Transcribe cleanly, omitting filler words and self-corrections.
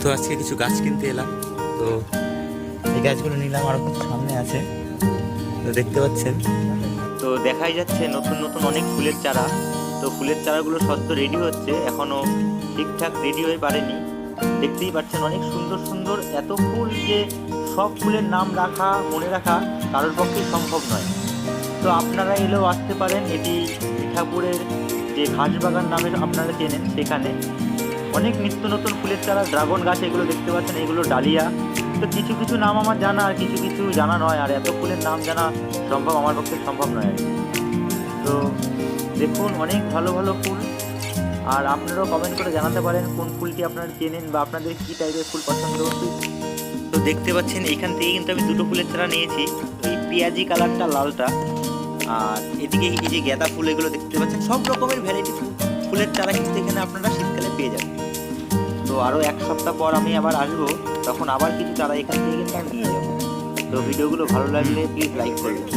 তো আজকে কিছু গাছ কিনতে এলাম, তো এই গাছগুলো নিলাম, আরও কিছু সামনে আছে, তো দেখতে পাচ্ছেন। তো দেখাই যাচ্ছে নতুন নতুন অনেক ফুলের চারা। তো ফুলের চারাগুলো সদ্য রেডি হচ্ছে, এখনো ঠিকঠাক রেডি হয়ে পারেনি। দেখতেই পাচ্ছেন অনেক সুন্দর সুন্দর এত ফুল যে সব ফুলের নাম রাখা মনে রাখা কারোর পক্ষে সম্ভব নয়। তো আপনারা এলেও আসতে পারেন, এটি মিঠাপুরের যে ঘাসবাগান নামে আপনারা চেনেন, সেখানে অনেক নিত্য নতুন ফুলের চারা, ড্রাগন গাছ এগুলো দেখতে পাচ্ছেন, এগুলো ডালিয়া। তো কিছু কিছু নাম আমার জানা আর কিছু কিছু জানা নয়, আর এত ফুলের নাম জানা সম্ভব আমার পক্ষে সম্ভব নয় আর কি। তো দেখুন অনেক ভালো ভালো ফুল, আর আপনারাও কমেন্ট করে জানাতে পারেন কোন ফুলটি আপনারা চেনেন বা আপনাদের কী টাইপের ফুল পছন্দ। তো দেখতে পাচ্ছেন এখান থেকে কিন্তু আমি দুটো ফুলের চারা নিয়েছি, এই পেঁয়াজি কালারটা, লালটা, আর এদিকে এই যে গাঁদা ফুল, এগুলো দেখতে পাচ্ছেন। সব রকমের ভ্যারাইটি ফুলের চারা কিন্তু এখানে আপনারা শীতকালে পেয়ে যাবেন। তো আরও এক সপ্তাহ পর আমি আবার আসবো, তখন আবার কিছু চারা এখান থেকে কিন্তু আমি নিয়ে যাবো। তো ভিডিওগুলো ভালো লাগলে প্লিজ লাইক করবেন।